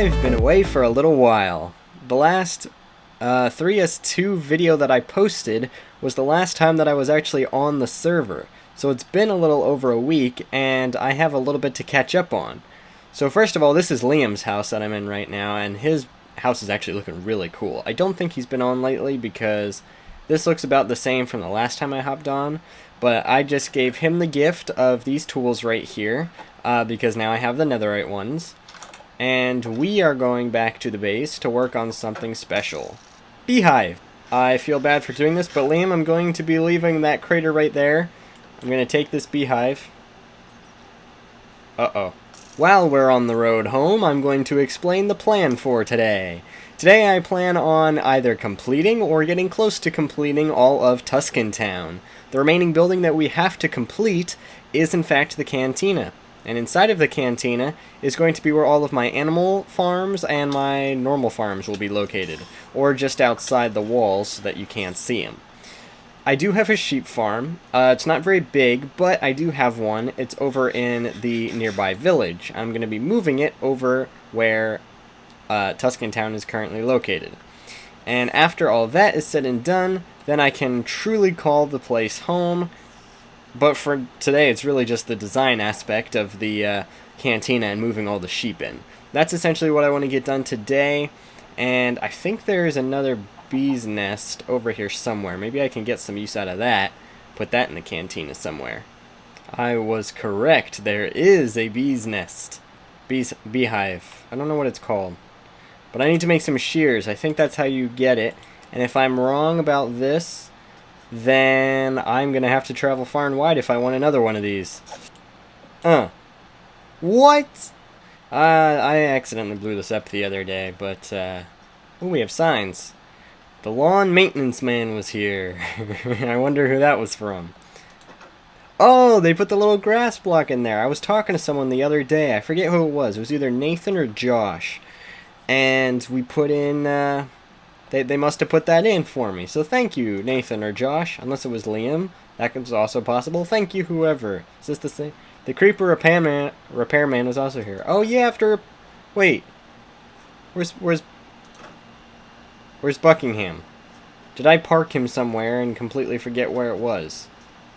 I've been away for a little while. The last 3S2 video that I posted was the last time that I was actually on the server. So it's been a little over a week, and I have a little bit to catch up on. So first of all, this is Liam's house that I'm in right now, and his house is actually looking really cool. I don't think he's been on lately because this looks about the same from the last time I hopped on, but I just gave him the gift of these tools right here, because now I have the netherite ones. And we are going back to the base to work on something special. Beehive. I feel bad for doing this, but Liam, I'm going to be leaving that crater right there. I'm going to take this beehive. Uh-oh. While we're on the road home, I'm going to explain the plan for today. Today I plan on either completing or getting close to completing all of Tuscan Town. The remaining building that we have to complete is in fact the Cantina. And inside of the Cantina is going to be where all of my animal farms and my normal farms will be located. Or just outside the walls so that you can't see them. I do have a sheep farm. It's not very big, but I do have one. It's over in the nearby village. I'm going to be moving it over where Tuscan Town is currently located. And after all that is said and done, then I can truly call the place home. But for today, it's really just the design aspect of the cantina and moving all the sheep in. That's essentially what I want to get done today. And I think there's another bee's nest over here somewhere. Maybe I can get some use out of that. Put that in the cantina somewhere. I was correct. There is a bee's nest. Beehive. I don't know what it's called. But I need to make some shears. I think that's how you get it. And if I'm wrong about this, then I'm going to have to travel far and wide if I want another one of these. What? I accidentally blew this up the other day, but, oh, we have signs. The lawn maintenance man was here. I wonder who that was from. Oh, they put the little grass block in there. I was talking to someone the other day. I forget who it was. It was either Nathan or Josh. And we put in, They must have put that in for me. So thank you, Nathan or Josh. Unless it was Liam. That was also possible. Thank you, whoever. Is this the same? The creeper repairman was also here. Oh, yeah, after... Wait. Where's Buckingham? Did I park him somewhere and completely forget where it was?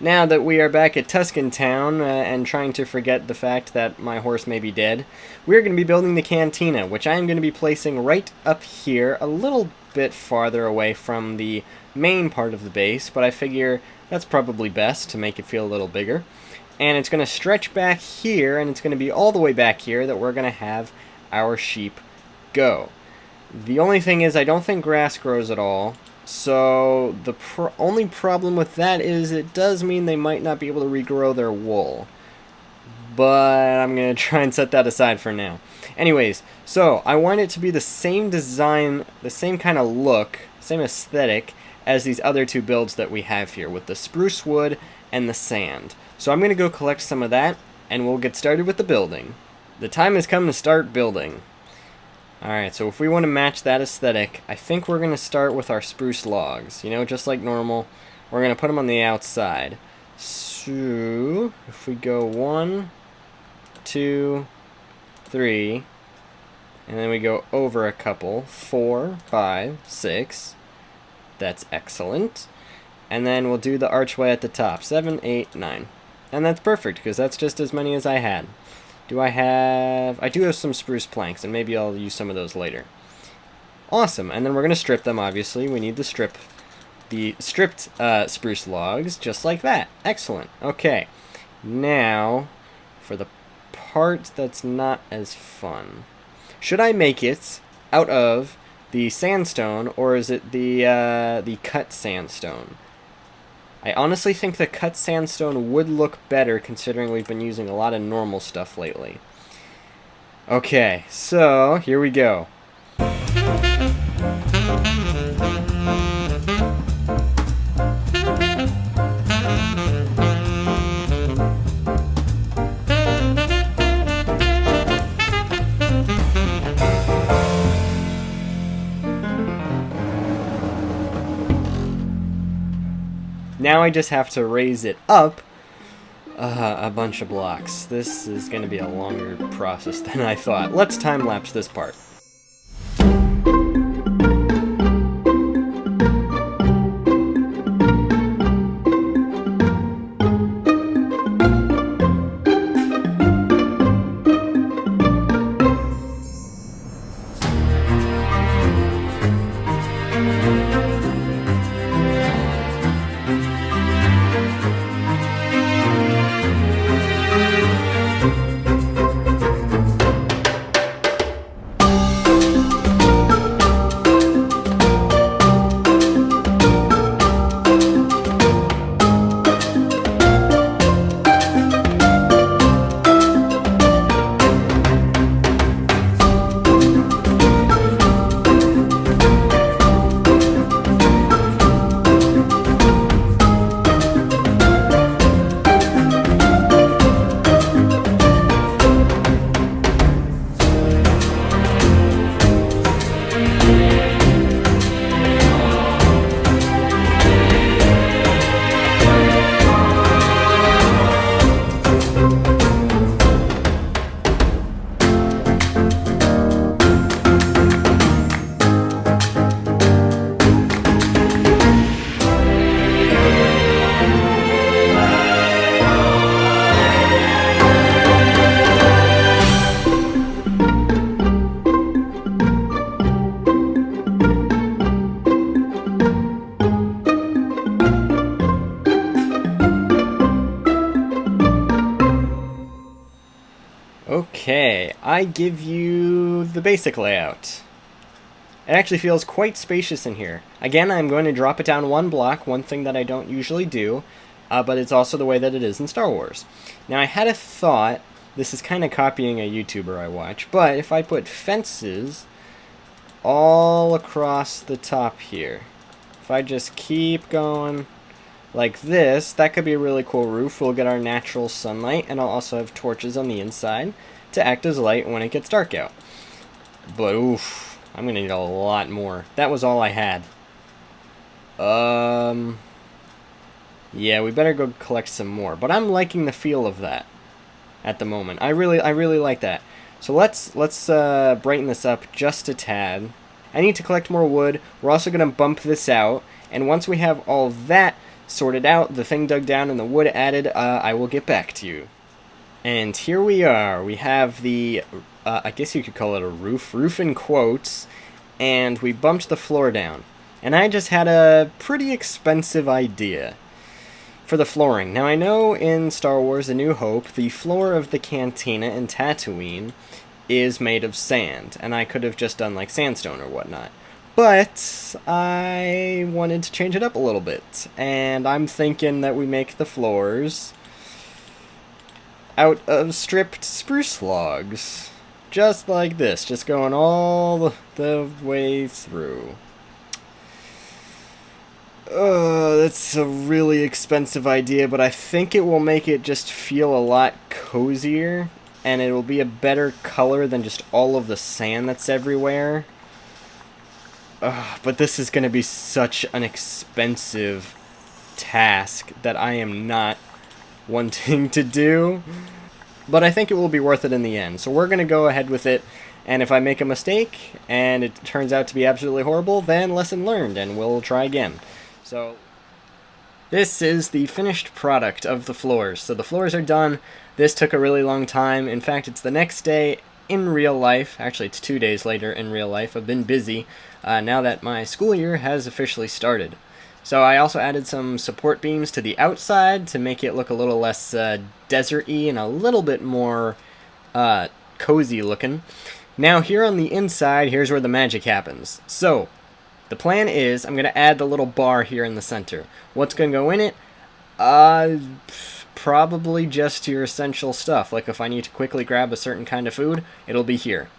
Now that we are back at Tuscan Town and trying to forget the fact that my horse may be dead, we're going to be building the Cantina, which I am going to be placing right up here, a little bit farther away from the main part of the base, but I figure that's probably best to make it feel a little bigger. And it's going to stretch back here, and it's going to be all the way back here that we're going to have our sheep go. The only thing is I don't think grass grows at all. So the only problem with that is it does mean they might not be able to regrow their wool. But I'm going to try and set that aside for now. Anyways, so I want it to be the same design, the same kind of look, same aesthetic as these other two builds that we have here with the spruce wood and the sand. So I'm going to go collect some of that and we'll get started with the building. The time has come to start building. Alright, so if we want to match that aesthetic, I think we're going to start with our spruce logs. You know, just like normal, we're going to put them on the outside. So, if we go 1, 2, 3, and then we go over a couple, 4, 5, 6. That's excellent. And then we'll do the archway at the top, 7, 8, 9. And that's perfect, because that's just as many as I had. I do have some spruce planks, and maybe I'll use some of those later. Awesome, and then we're going to strip them, obviously. We need the stripped spruce logs, just like that. Excellent. Okay, now, for the part that's not as fun. Should I make it out of the sandstone, or is it the cut sandstone? I honestly think the cut sandstone would look better considering we've been using a lot of normal stuff lately. Okay, so here we go. Now I just have to raise it up a bunch of blocks. This is going to be a longer process than I thought. Let's time-lapse this part. Okay, I give you the basic layout. It actually feels quite spacious in here. Again, I'm going to drop it down one block, one thing that I don't usually do, but it's also the way that it is in Star Wars. Now, I had a thought. This is kind of copying a YouTuber I watch, but if I put fences all across the top here, if I just keep going like this, that could be a really cool roof. We'll get our natural sunlight, and I'll also have torches on the inside to act as light when it gets dark out. But oof, I'm gonna need a lot more. That was all I had. Yeah, we better go collect some more. But I'm liking the feel of that at the moment. I really like that. So let's brighten this up just a tad. I need to collect more wood. We're also gonna bump this out, and once we have all that sorted out, the thing dug down and the wood added, I will get back to you. And here we are. We have the, I guess you could call it a roof in quotes, and we bumped the floor down. And I just had a pretty expensive idea for the flooring. Now I know in Star Wars A New Hope, the floor of the Cantina in Tatooine is made of sand, and I could have just done like sandstone or whatnot. But I wanted to change it up a little bit, and I'm thinking that we make the floors out of stripped spruce logs. Just like this, just going all the way through. That's a really expensive idea, but I think it will make it just feel a lot cozier, and it will be a better color than just all of the sand that's everywhere. But this is going to be such an expensive task that I am not wanting to do. But I think it will be worth it in the end. So we're going to go ahead with it. And if I make a mistake and it turns out to be absolutely horrible, then lesson learned and we'll try again. So this is the finished product of the floors. So the floors are done. This took a really long time. In fact, it's the next day in real life. Actually, it's 2 days later in real life. I've been busy now that my school year has officially started. So I also added some support beams to the outside to make it look a little less desert-y and a little bit more cozy looking. Now here on the inside, here's where the magic happens. So the plan is I'm going to add the little bar here in the center. What's going to go in it? Probably just your essential stuff. Like if I need to quickly grab a certain kind of food, it'll be here.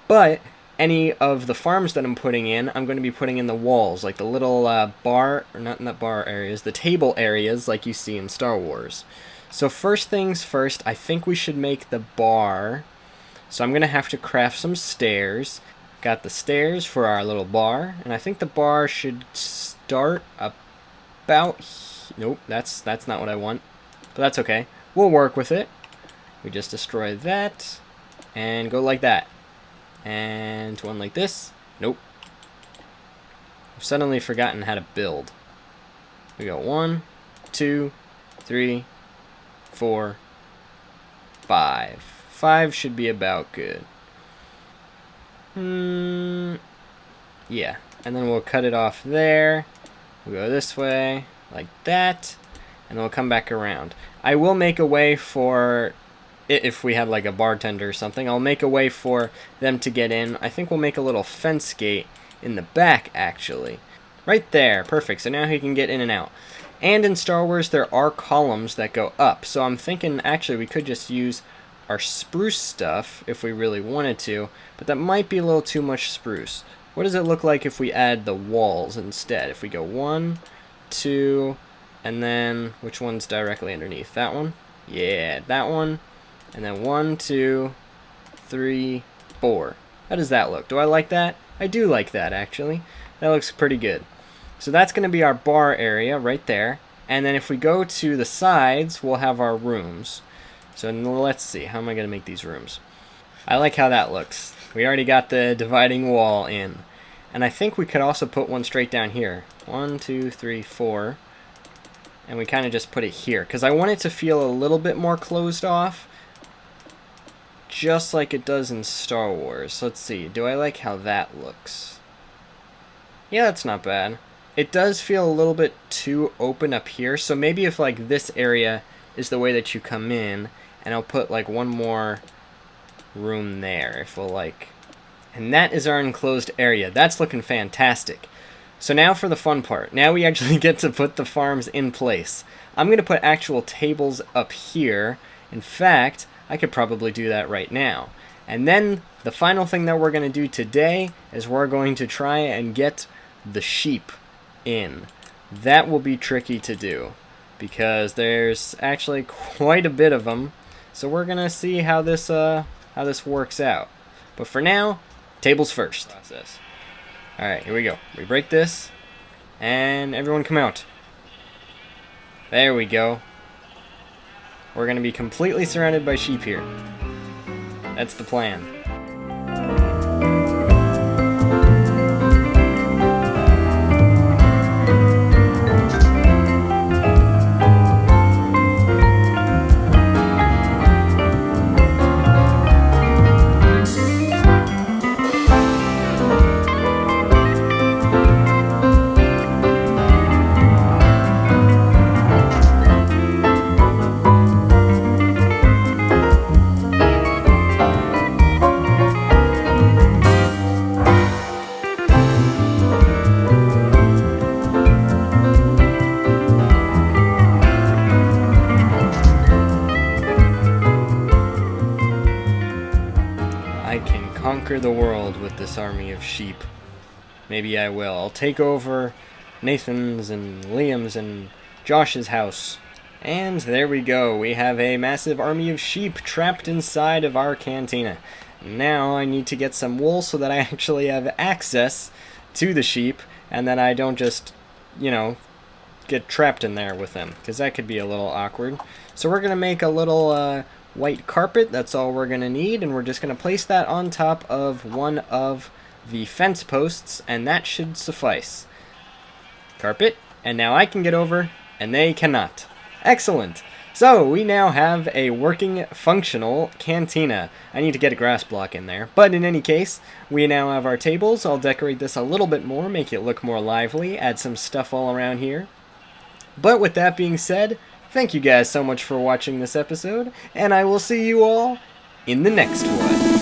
But any of the farms that I'm putting in, I'm going to be putting in the walls, like the little bar, or not bar areas, the table areas like you see in Star Wars. So first things first, I think we should make the bar. So I'm going to have to craft some stairs. Got the stairs for our little bar, and I think the bar should start about... Nope, that's not what I want, but that's okay. We'll work with it. We just destroy that, and go like that. And one like this. Nope. I've suddenly forgotten how to build. We go 1, 2, 3, 4, 5. 5 should be about good. Yeah. And then we'll cut it off there. We'll go this way, like that. And we'll come back around. I will make a way for... If we had like a bartender or something, I'll make a way for them to get in. I think we'll make a little fence gate in the back, actually. Right there. Perfect. So now he can get in and out. And in Star Wars, there are columns that go up. So I'm thinking, actually, we could just use our spruce stuff if we really wanted to. But that might be a little too much spruce. What does it look like if we add the walls instead? If we go 1, 2, and then... Which one's directly underneath? That one? Yeah, that one. And then 1, 2, 3, 4. How does that look? Do I like that? I do like that, actually. That looks pretty good. So that's going to be our bar area right there. And then if we go to the sides, we'll have our rooms. So let's see. How am I going to make these rooms? I like how that looks. We already got the dividing wall in. And I think we could also put one straight down here. 1, 2, 3, 4. And we kind of just put it here. Because I want it to feel a little bit more closed off. Just like it does in Star Wars. Let's see, do I like how that looks? Yeah, that's not bad. It does feel a little bit too open up here, so maybe if like this area is the way that you come in, and I'll put like one more room there, if we'll like. And that is our enclosed area. That's looking fantastic. So now for the fun part. Now we actually get to put the farms in place. I'm going to put actual tables up here. In fact, I could probably do that right now. And then the final thing that we're going to do today is we're going to try and get the sheep in. That will be tricky to do because there's actually quite a bit of them. So we're going to see how this works out. But for now, tables first. Alright, here we go. We break this, and everyone come out. There we go. We're going to be completely surrounded by sheep here. That's the plan. Conquer the world with this army of sheep. Maybe I will. I'll take over Nathan's and Liam's and Josh's house. And there we go. We have a massive army of sheep trapped inside of our cantina. Now I need to get some wool so that I actually have access to the sheep and that I don't just, you know, get trapped in there with them, because that could be a little awkward. So we're going to make a little white carpet. That's all we're going to need, and we're just going to place that on top of one of the fence posts, and that should suffice. Carpet, and now I can get over, and they cannot. Excellent! So, we now have a working, functional cantina. I need to get a grass block in there, but in any case, we now have our tables. I'll decorate this a little bit more, make it look more lively, add some stuff all around here. But with that being said, thank you guys so much for watching this episode, and I will see you all in the next one.